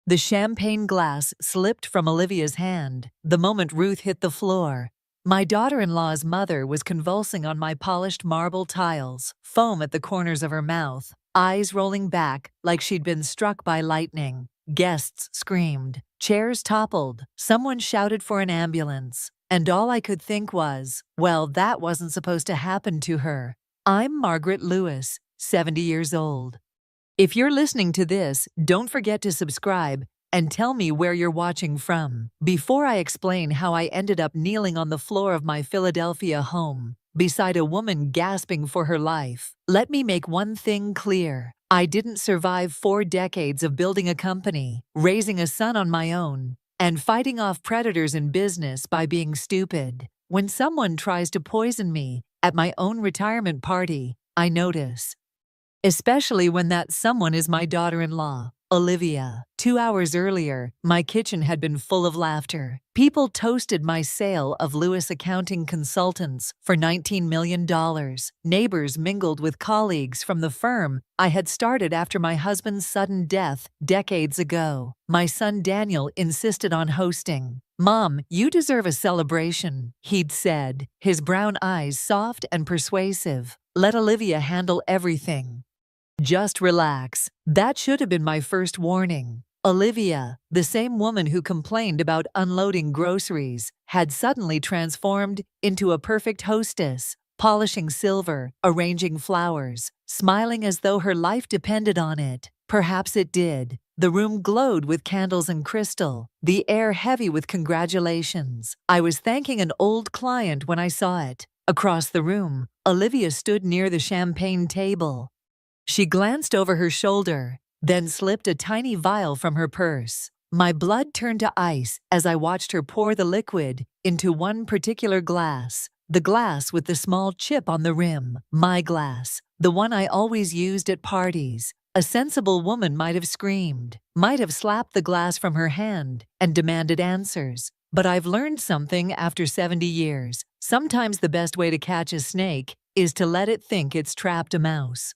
The champagne glass slipped from Olivia's hand the moment Ruth hit the floor. My daughter-in-law's mother was convulsing on my polished marble tiles, foam at the corners of her mouth, eyes rolling back like she'd been struck by lightning. Guests screamed, chairs toppled, someone shouted for an ambulance, and all I could think was, well, that wasn't supposed to happen to her. I'm Margaret Lewis, 70 years old. If you're listening to this, don't forget to subscribe and tell me where you're watching from. Before I explain how I ended up kneeling on the floor of my Philadelphia home, beside a woman gasping for her life, let me make one thing clear. I didn't survive 4 decades of building a company, raising a son on my own, and fighting off predators in business by being stupid. When someone tries to poison me at my own retirement party, I notice. Especially when that someone is my daughter-in-law, Olivia. 2 hours earlier, my kitchen had been full of laughter. People toasted my sale of Lewis Accounting Consultants for $19 million. Neighbors mingled with colleagues from the firm I had started after my husband's sudden death decades ago. My son Daniel insisted on hosting. "Mom, you deserve a celebration," he'd said, his brown eyes soft and persuasive. "Let Olivia handle everything. Just relax." That should have been my first warning. Olivia, the same woman who complained about unloading groceries, had suddenly transformed into a perfect hostess, polishing silver, arranging flowers, smiling as though her life depended on it. Perhaps it did. The room glowed with candles and crystal, the air heavy with congratulations. I was thanking an old client when I saw it. Across the room, Olivia stood near the champagne table. She glanced over her shoulder, then slipped a tiny vial from her purse. My blood turned to ice as I watched her pour the liquid into one particular glass, the glass with the small chip on the rim. My glass, the one I always used at parties. A sensible woman might have screamed, might have slapped the glass from her hand and demanded answers. But I've learned something after 70 years. Sometimes the best way to catch a snake is to let it think it's trapped a mouse.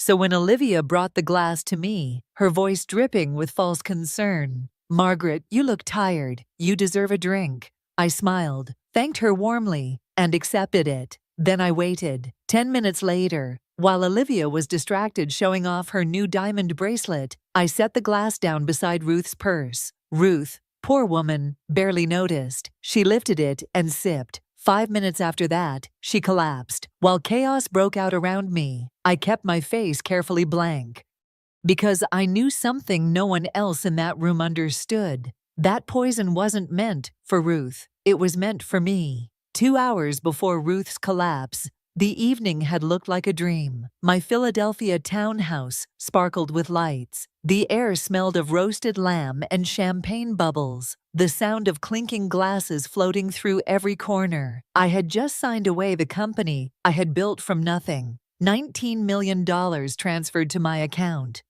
So when Olivia brought the glass to me, her voice dripping with false concern, "Margaret, you look tired. You deserve a drink." I smiled, thanked her warmly, and accepted it. Then I waited. 10 minutes later, while Olivia was distracted showing off her new diamond bracelet, I set the glass down beside Ruth's purse. Ruth, poor woman, barely noticed. She lifted it and sipped. 5 minutes after that, she collapsed. While chaos broke out around me, I kept my face carefully blank. Because I knew something no one else in that room understood. That poison wasn't meant for Ruth. It was meant for me. 2 hours before Ruth's collapse, the evening had looked like a dream. My Philadelphia townhouse sparkled with lights. The air smelled of roasted lamb and champagne bubbles, the sound of clinking glasses floating through every corner. I had just signed away the company I had built from nothing. $19 million transferred to my account.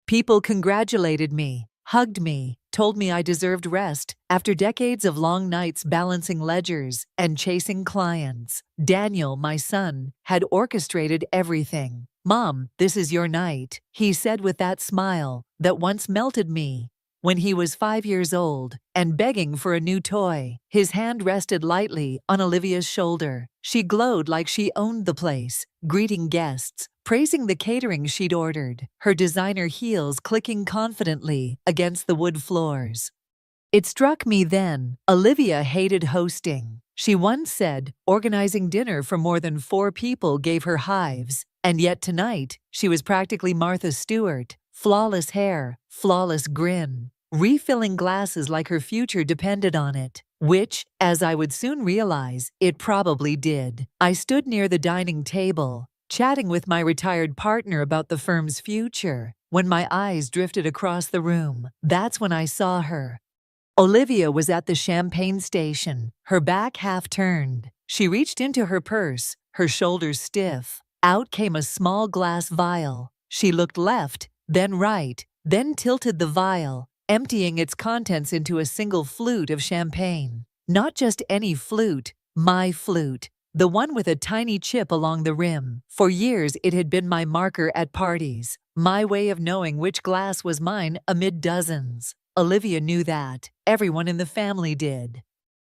People congratulated me, hugged me, told me I deserved rest after decades of long nights balancing ledgers and chasing clients. Daniel, my son, had orchestrated everything. "Mom, this is your night," he said with that smile that once melted me. When he was 5 years old and begging for a new toy, his hand rested lightly on Olivia's shoulder. She glowed like she owned the place, greeting guests, praising the catering she'd ordered, her designer heels clicking confidently against the wood floors. It struck me then, Olivia hated hosting. She once said organizing dinner for more than 4 people gave her hives, and yet tonight she was practically Martha Stewart. Flawless hair, flawless grin, refilling glasses like her future depended on it, which, as I would soon realize, it probably did. I stood near the dining table, chatting with my retired partner about the firm's future, when my eyes drifted across the room. That's when I saw her. Olivia was at the champagne station, her back half turned. She reached into her purse, her shoulders stiff. Out came a small glass vial. She looked left, then right, then tilted the vial, emptying its contents into a single flute of champagne. Not just any flute, my flute, the one with a tiny chip along the rim. For years it had been my marker at parties, my way of knowing which glass was mine amid dozens. Olivia knew that. Everyone in the family did.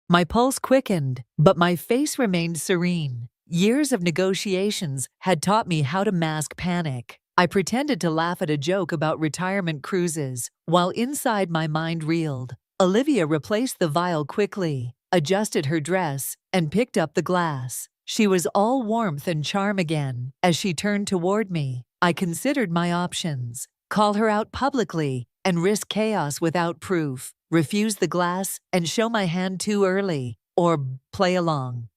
My pulse quickened, but my face remained serene. Years of negotiations had taught me how to mask panic. I pretended to laugh at a joke about retirement cruises, while inside my mind reeled. Olivia replaced the vial quickly, adjusted her dress, and picked up the glass. She was all warmth and charm again. As she turned toward me, I considered my options. Call her out publicly and risk chaos without proof. Refuse the glass and show my hand too early, or play along.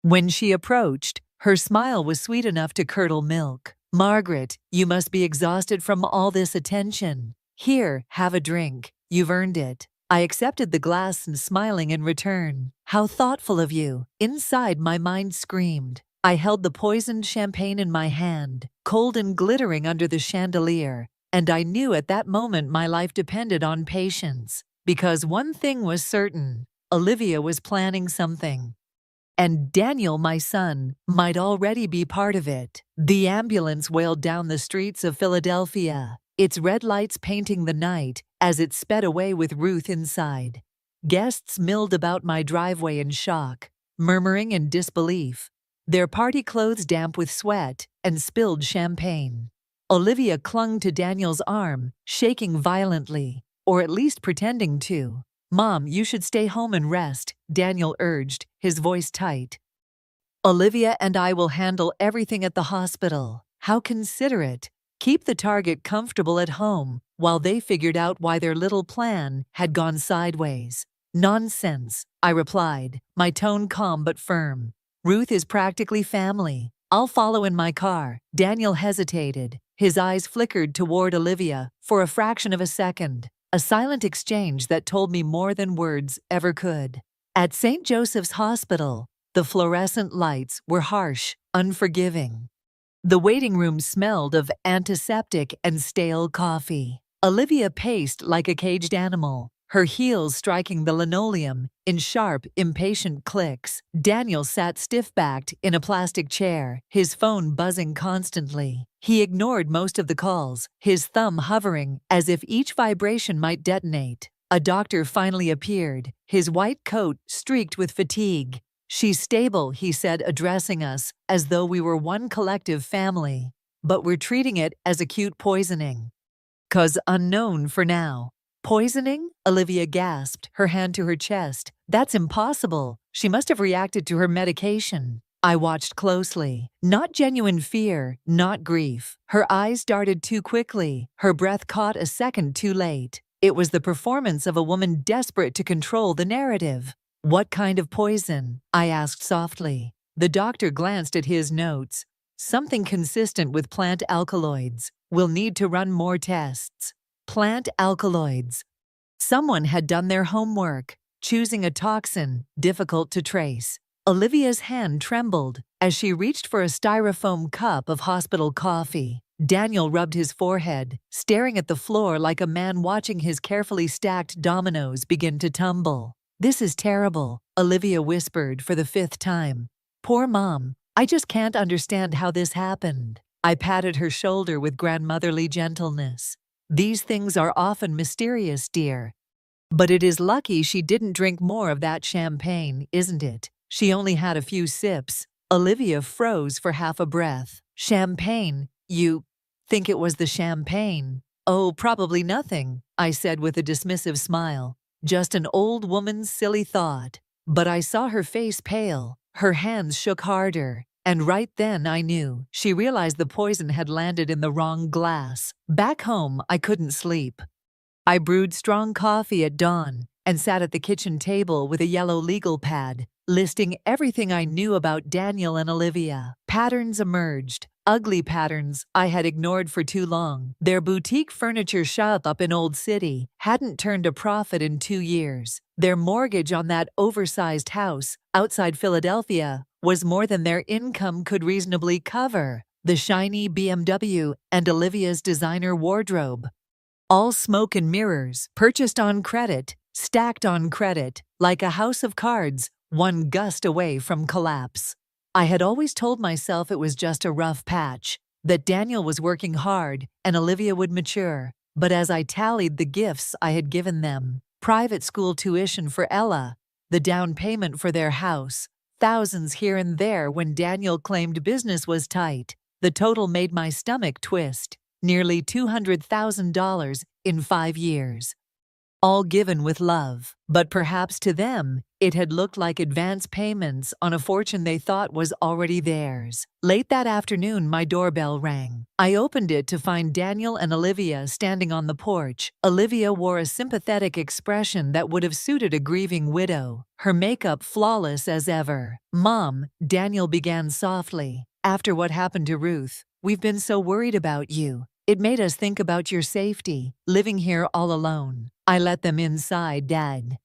When she approached, her smile was sweet enough to curdle milk. "Margaret, you must be exhausted from all this attention. Here, have a drink. You've earned it." I accepted the glass and smiling in return. "How thoughtful of you." Inside, my mind screamed. I held the poisoned champagne in my hand, cold and glittering under the chandelier, and I knew at that moment my life depended on patience. Because one thing was certain, Olivia was planning something. And Daniel, my son, might already be part of it. The ambulance wailed down the streets of Philadelphia, its red lights painting the night as it sped away with Ruth inside. Guests milled about my driveway in shock, murmuring in disbelief, their party clothes damp with sweat and spilled champagne. Olivia clung to Daniel's arm, shaking violently, or at least pretending to. "Mom, you should stay home and rest," Daniel urged, his voice tight. "Olivia and I will handle everything at the hospital." How considerate. Keep the target comfortable at home while they figured out why their little plan had gone sideways. "Nonsense," I replied, my tone calm but firm. "Ruth is practically family. I'll follow in my car." Daniel hesitated. His eyes flickered toward Olivia for a fraction of a second. A silent exchange that told me more than words ever could. At St. Joseph's Hospital, the fluorescent lights were harsh, unforgiving. The waiting room smelled of antiseptic and stale coffee. Olivia paced like a caged animal, her heels striking the linoleum in sharp, impatient clicks. Daniel sat stiff-backed in a plastic chair, his phone buzzing constantly. He ignored most of the calls, his thumb hovering as if each vibration might detonate. A doctor finally appeared, his white coat streaked with fatigue. "She's stable," he said, addressing us as though we were one collective family. "But we're treating it as acute poisoning. 'Cause unknown for now." "Poisoning?" Olivia gasped, her hand to her chest. "That's impossible. She must have reacted to her medication." I watched closely. Not genuine fear, not grief. Her eyes darted too quickly, her breath caught a second too late. It was the performance of a woman desperate to control the narrative. "What kind of poison?" I asked softly. The doctor glanced at his notes. "Something consistent with plant alkaloids. We'll need to run more tests." Plant alkaloids. Someone had done their homework, choosing a toxin difficult to trace. Olivia's hand trembled as she reached for a styrofoam cup of hospital coffee. Daniel rubbed his forehead, staring at the floor like a man watching his carefully stacked dominoes begin to tumble. "This is terrible," Olivia whispered for the 5th time. "Poor Mom. I just can't understand how this happened." I patted her shoulder with grandmotherly gentleness. "These things are often mysterious, dear. But it is lucky she didn't drink more of that champagne, isn't it? She only had a few sips." Olivia froze for half a breath. "Champagne? You think it was the champagne?" "Oh, probably nothing," I said with a dismissive smile. "Just an old woman's silly thought." But I saw her face pale. Her hands shook harder. And right then I knew. She realized the poison had landed in the wrong glass. Back home, I couldn't sleep. I brewed strong coffee at dawn and sat at the kitchen table with a yellow legal pad, listing everything I knew about Daniel and Olivia. Patterns emerged. Ugly patterns I had ignored for too long. Their boutique furniture shop up in Old City hadn't turned a profit in 2 years. Their mortgage on that oversized house outside Philadelphia was more than their income could reasonably cover. The shiny BMW and Olivia's designer wardrobe. All smoke and mirrors, purchased on credit, stacked on credit, like a house of cards, one gust away from collapse. I had always told myself it was just a rough patch, that Daniel was working hard and Olivia would mature. But as I tallied the gifts I had given them, private school tuition for Ella, the down payment for their house, thousands here and there when Daniel claimed business was tight, the total made my stomach twist. Nearly $200,000 in 5 years. All given with love, but perhaps to them, it had looked like advance payments on a fortune they thought was already theirs. Late that afternoon, my doorbell rang. I opened it to find Daniel and Olivia standing on the porch. Olivia wore a sympathetic expression that would have suited a grieving widow, her makeup flawless as ever. "Mom," Daniel began softly, "after what happened to Ruth, we've been so worried about you. It made us think about your safety, living here all alone." I let them inside, Dad.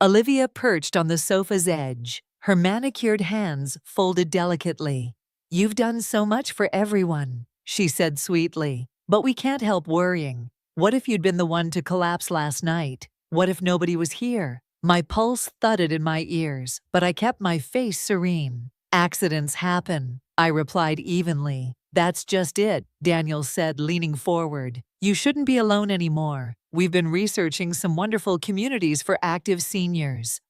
Olivia perched on the sofa's edge, her manicured hands folded delicately. "You've done so much for everyone," she said sweetly, "but we can't help worrying. What if you'd been the one to collapse last night? What if nobody was here?" My pulse thudded in my ears, but I kept my face serene. "Accidents happen," I replied evenly. "That's just it," Daniel said, leaning forward. "You shouldn't be alone anymore. We've been researching some wonderful communities for active seniors.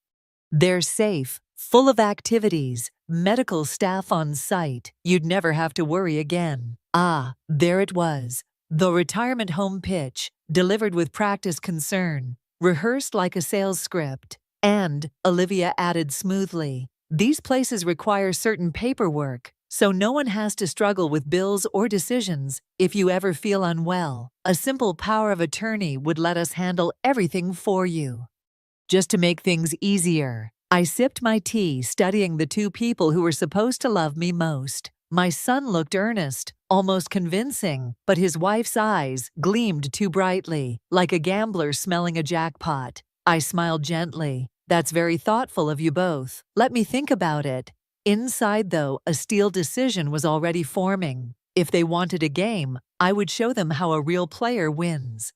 They're safe, full of activities, medical staff on site. You'd never have to worry again." Ah, there it was. The retirement home pitch, delivered with practiced concern, rehearsed like a sales script. And, Olivia added smoothly, "these places require certain paperwork, so no one has to struggle with bills or decisions. If you ever feel unwell, a simple power of attorney would let us handle everything for you." Just to make things easier, I sipped my tea, studying the two people who were supposed to love me most. My son looked earnest, almost convincing, but his wife's eyes gleamed too brightly, like a gambler smelling a jackpot. I smiled gently. "That's very thoughtful of you both. Let me think about it." Inside, though, a steel decision was already forming. If they wanted a game, I would show them how a real player wins.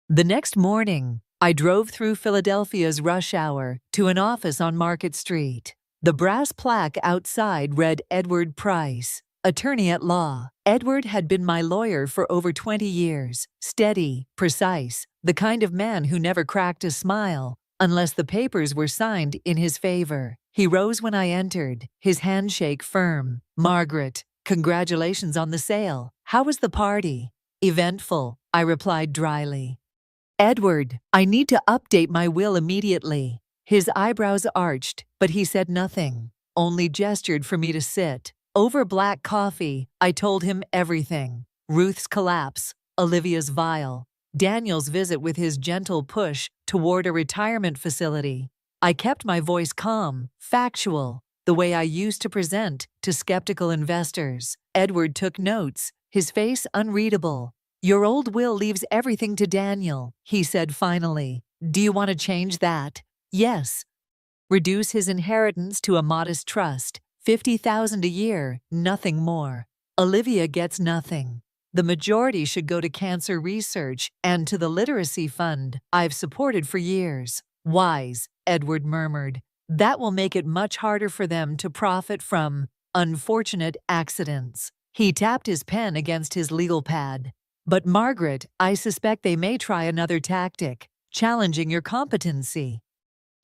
The next morning, I drove through Philadelphia's rush hour to an office on Market Street. The brass plaque outside read Edward Price, attorney at law. Edward had been my lawyer for over 20 years, steady, precise, the kind of man who never cracked a smile unless the papers were signed in his favor. He rose when I entered, his handshake firm. "Margaret, congratulations on the sale. How was the party?" "Eventful," I replied dryly. "Edward, I need to update my will immediately." His eyebrows arched, but he said nothing, only gestured for me to sit. Over black coffee, I told him everything. Ruth's collapse, Olivia's vial, Daniel's visit with his gentle push toward a retirement facility. I kept my voice calm, factual, the way I used to present to skeptical investors. Edward took notes, his face unreadable. "Your old will leaves everything to Daniel," he said finally. "Do you want to change that?" "Yes." "Reduce his inheritance to a modest trust, $50,000 a year, nothing more. Olivia gets nothing. The majority should go to cancer research and to the literacy fund I've supported for years." "Wise," Edward murmured. "That will make it much harder for them to profit from unfortunate accidents." He tapped his pen against his legal pad. "But Margaret, I suspect they may try another tactic, challenging your competency.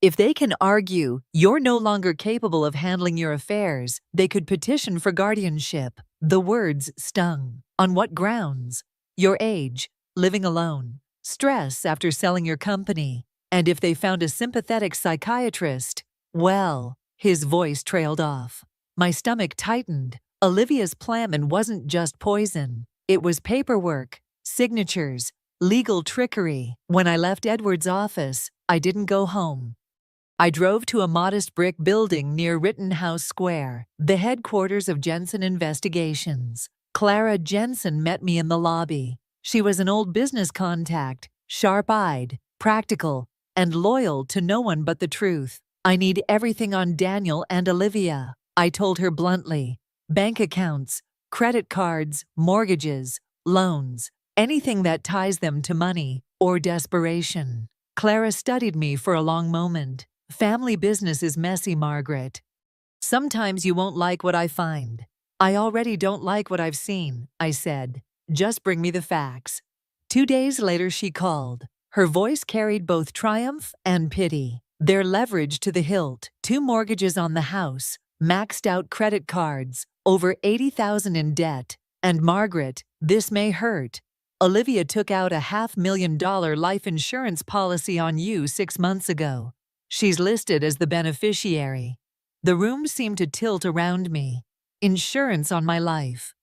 If they can argue you're no longer capable of handling your affairs, they could petition for guardianship." The words stung. "On what grounds?" "Your age, living alone, stress after selling your company. And if they found a sympathetic psychiatrist, well," his voice trailed off. My stomach tightened. Olivia's plan wasn't just poison. It was paperwork, signatures, legal trickery. When I left Edward's office, I didn't go home. I drove to a modest brick building near Rittenhouse Square, the headquarters of Jensen Investigations. Clara Jensen met me in the lobby. She was an old business contact, sharp-eyed, practical, and loyal to no one but the truth. "I need everything on Daniel and Olivia," I told her bluntly. "Bank accounts, credit cards, mortgages, loans, anything that ties them to money or desperation." Clara studied me for a long moment. "Family business is messy, Margaret. Sometimes you won't like what I find." "I already don't like what I've seen," I said. "Just bring me the facts." 2 days later she called. Her voice carried both triumph and pity. Their leverage to the hilt, 2 mortgages on the house, maxed out credit cards, over $80,000 in debt. And Margaret, this may hurt. Olivia took out a $500,000 life insurance policy on you 6 months ago. She's listed as the beneficiary. The room seemed to tilt around me. Insurance on my life.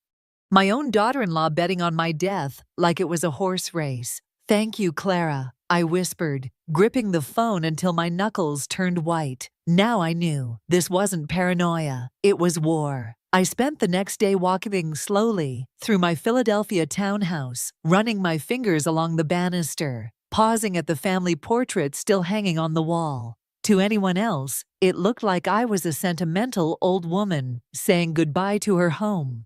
My own daughter-in-law betting on my death like it was a horse race. Thank you, Clara, I whispered, gripping the phone until my knuckles turned white. Now I knew this wasn't paranoia, it was war. I spent the next day walking slowly through my Philadelphia townhouse, running my fingers along the banister, pausing at the family portrait still hanging on the wall. To anyone else, it looked like I was a sentimental old woman saying goodbye to her home.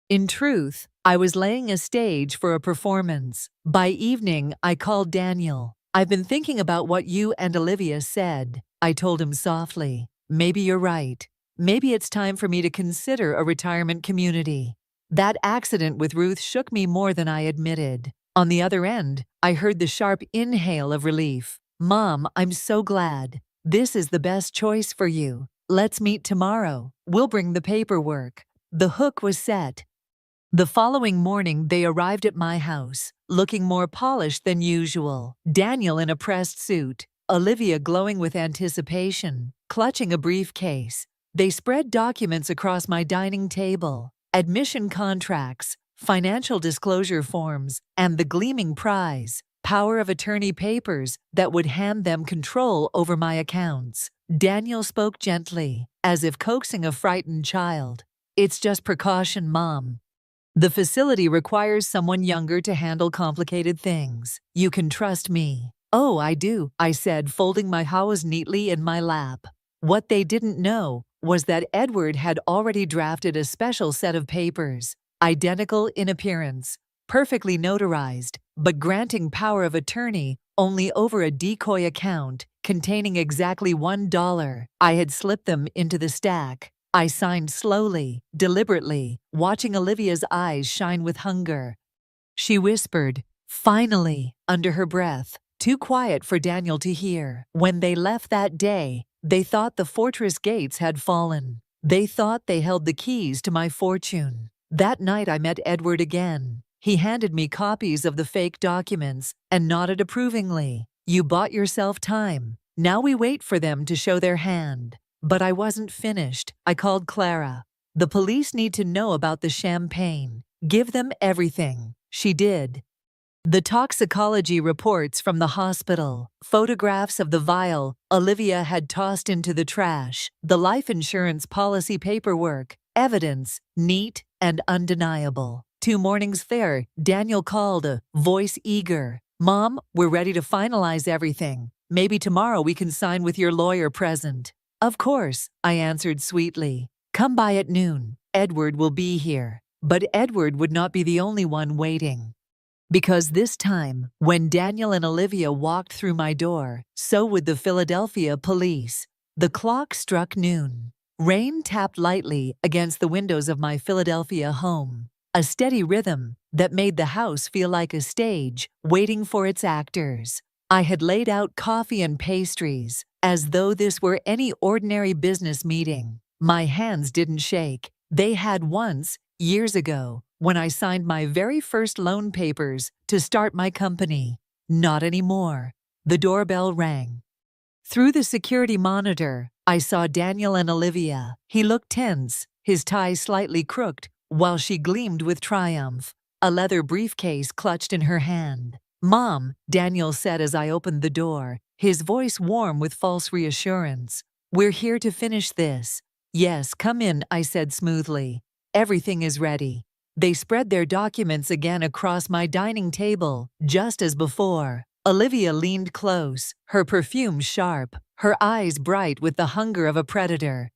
In truth, I was laying a stage for a performance. By evening, I called Daniel. I've been thinking about what you and Olivia said, I told him softly. Maybe you're right. Maybe it's time for me to consider a retirement community. That accident with Ruth shook me more than I admitted. On the other end, I heard the sharp inhale of relief. Mom, I'm so glad. This is the best choice for you. Let's meet tomorrow. We'll bring the paperwork. The hook was set. The following morning, they arrived at my house, looking more polished than usual. Daniel in a pressed suit, Olivia glowing with anticipation, clutching a briefcase. They spread documents across my dining table, admission contracts, financial disclosure forms, and the gleaming prize, power of attorney papers that would hand them control over my accounts. Daniel spoke gently, as if coaxing a frightened child. It's just precaution, Mom. The facility requires someone younger to handle complicated things. You can trust me. Oh, I do, I said, folding my house neatly in my lap. What they didn't know was that Edward had already drafted a special set of papers, identical in appearance, perfectly notarized, but granting power of attorney only over a decoy account containing exactly $1. I had slipped them into the stack. I signed slowly, deliberately, watching Olivia's eyes shine with hunger. She whispered, finally, under her breath, too quiet for Daniel to hear. When they left that day, they thought the fortress gates had fallen. They thought they held the keys to my fortune. That night I met Edward again. He handed me copies of the fake documents and nodded approvingly. You bought yourself time. Now we wait for them to show their hand. But I wasn't finished. I called Clara. The police need to know about the champagne. Give them everything. She did. The toxicology reports from the hospital, photographs of the vial Olivia had tossed into the trash, the life insurance policy paperwork, evidence, neat and undeniable. 2 mornings there, Daniel called, a voice eager. Mom, we're ready to finalize everything. Maybe tomorrow we can sign with your lawyer present. Of course, I answered sweetly. Come by at noon. Edward will be here. But Edward would not be the only one waiting. Because this time, when Daniel and Olivia walked through my door, so would the Philadelphia police. The clock struck noon. Rain tapped lightly against the windows of my Philadelphia home, a steady rhythm that made the house feel like a stage waiting for its actors. I had laid out coffee and pastries, as though this were any ordinary business meeting. My hands didn't shake. They had once, years ago, when I signed my very first loan papers to start my company. Not anymore. The doorbell rang. Through the security monitor, I saw Daniel and Olivia. He looked tense, his tie slightly crooked, while she gleamed with triumph, a leather briefcase clutched in her hand. Mom, Daniel said as I opened the door, his voice warm with false reassurance. We're here to finish this. Yes, come in, I said smoothly. Everything is ready. They spread their documents again across my dining table, just as before. Olivia leaned close, her perfume sharp, her eyes bright with the hunger of a predator.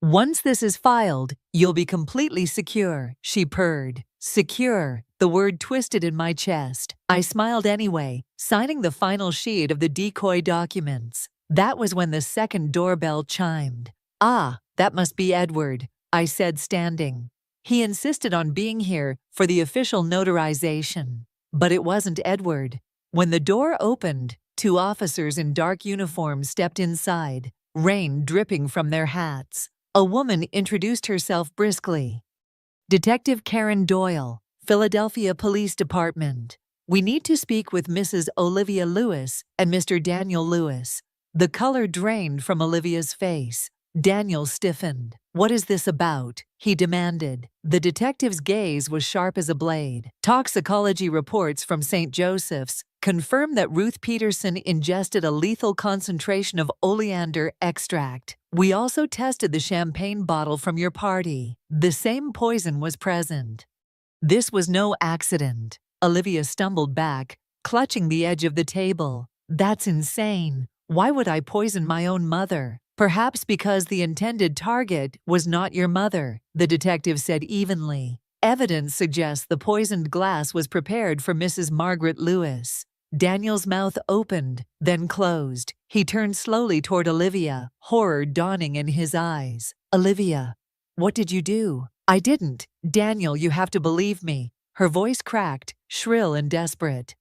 Once this is filed, you'll be completely secure, she purred. Secure, the word twisted in my chest. I smiled anyway, signing the final sheet of the decoy documents. That was when the second doorbell chimed. Ah, that must be Edward, I said standing. He insisted on being here for the official notarization. But it wasn't Edward. When the door opened, two officers in dark uniforms stepped inside, rain dripping from their hats. A woman introduced herself briskly. Detective Karen Doyle, Philadelphia Police Department. We need to speak with Mrs. Olivia Lewis and Mr. Daniel Lewis. The color drained from Olivia's face. Daniel stiffened. What is this about? He demanded. The detective's gaze was sharp as a blade. Toxicology reports from St. Joseph's confirm that Ruth Peterson ingested a lethal concentration of oleander extract. We also tested the champagne bottle from your party. The same poison was present. This was no accident. Olivia stumbled back, clutching the edge of the table. That's insane. Why would I poison my own mother? Perhaps because the intended target was not your mother, the detective said evenly. Evidence suggests the poisoned glass was prepared for Mrs. Margaret Lewis. Daniel's mouth opened, then closed. He turned slowly toward Olivia, horror dawning in his eyes. Olivia, what did you do? I didn't. Daniel, you have to believe me. Her voice cracked, shrill and desperate.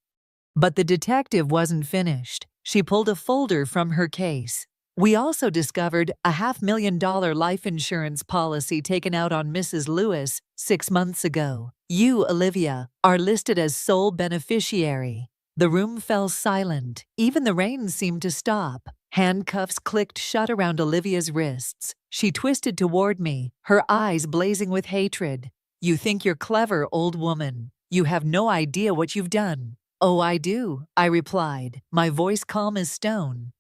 But the detective wasn't finished. She pulled a folder from her case. We also discovered a $500,000 life insurance policy taken out on Mrs. Lewis 6 months ago. You, Olivia, are listed as sole beneficiary. The room fell silent. Even the rain seemed to stop. Handcuffs clicked shut around Olivia's wrists. She twisted toward me, her eyes blazing with hatred. You think you're clever, old woman. You have no idea what you've done. Oh, I do, I replied, my voice calm as stone.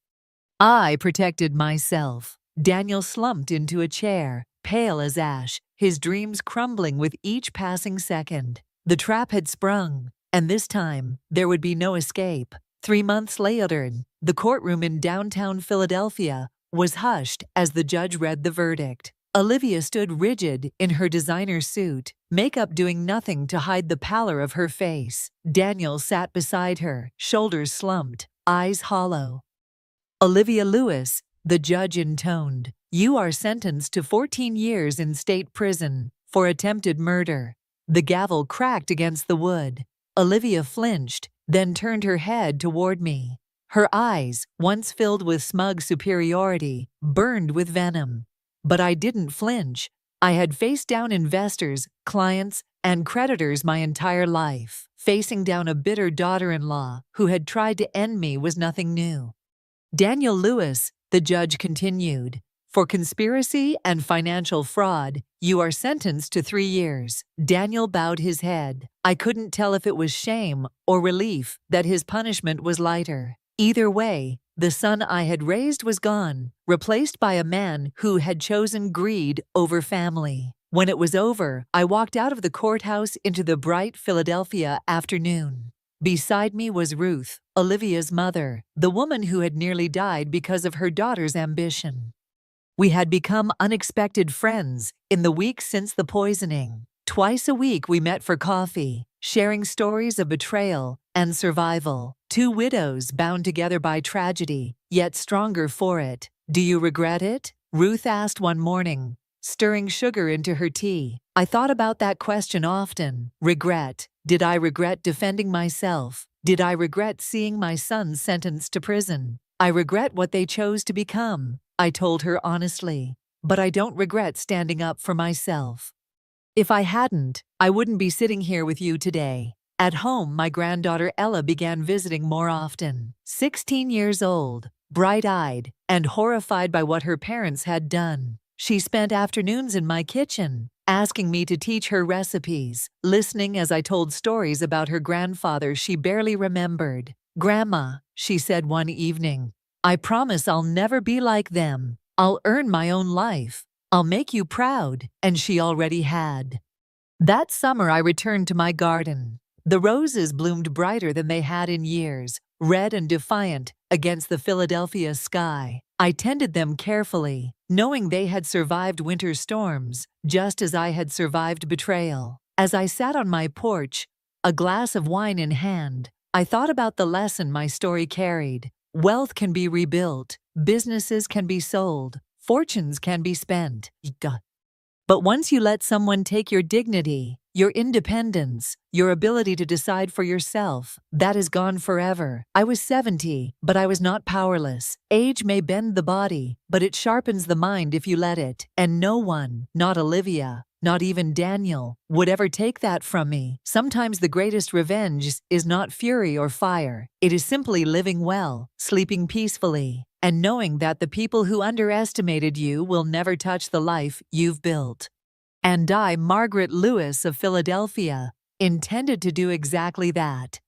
I protected myself. Daniel slumped into a chair, pale as ash, his dreams crumbling with each passing second. The trap had sprung, and this time, there would be no escape. 3 months later, the courtroom in downtown Philadelphia was hushed as the judge read the verdict. Olivia stood rigid in her designer suit, makeup doing nothing to hide the pallor of her face. Daniel sat beside her, shoulders slumped, eyes hollow. Olivia Lewis, the judge intoned, you are sentenced to 14 years in state prison for attempted murder. The gavel cracked against the wood. Olivia flinched, then turned her head toward me. Her eyes, once filled with smug superiority, burned with venom. But I didn't flinch. I had faced down investors, clients, and creditors my entire life. Facing down a bitter daughter-in-law who had tried to end me was nothing new. Daniel Lewis, the judge continued, for conspiracy and financial fraud, you are sentenced to 3 years. Daniel bowed his head. I couldn't tell if it was shame or relief that his punishment was lighter. Either way, the son I had raised was gone, replaced by a man who had chosen greed over family. When it was over, I walked out of the courthouse into the bright Philadelphia afternoon. Beside me was Ruth, Olivia's mother, the woman who had nearly died because of her daughter's ambition. We had become unexpected friends in the weeks since the poisoning. Twice a week we met for coffee, sharing stories of betrayal and survival. Two widows bound together by tragedy, yet stronger for it. Do you regret it? Ruth asked one morning, stirring sugar into her tea. I thought about that question often. Regret. Did I regret defending myself? Did I regret seeing my son sentenced to prison? I regret what they chose to become, I told her honestly. But I don't regret standing up for myself. If I hadn't, I wouldn't be sitting here with you today. At home, my granddaughter Ella began visiting more often. 16 years old, bright-eyed, and horrified by what her parents had done. She spent afternoons in my kitchen, asking me to teach her recipes, listening as I told stories about her grandfather she barely remembered. Grandma, she said one evening, I promise I'll never be like them. I'll earn my own life. I'll make you proud, and she already had. That summer I returned to my garden. The roses bloomed brighter than they had in years, red and defiant against the Philadelphia sky. I tended them carefully, knowing they had survived winter storms, just as I had survived betrayal. As I sat on my porch, a glass of wine in hand, I thought about the lesson my story carried. Wealth can be rebuilt, businesses can be sold, fortunes can be spent. But once you let someone take your dignity, your independence, your ability to decide for yourself, that is gone forever. I was 70, but I was not powerless. Age may bend the body, but it sharpens the mind if you let it. And no one, not Olivia, not even Daniel, would ever take that from me. Sometimes the greatest revenge is not fury or fire. It is simply living well, sleeping peacefully, and knowing that the people who underestimated you will never touch the life you've built. And I, Margaret Lewis of Philadelphia, intended to do exactly that.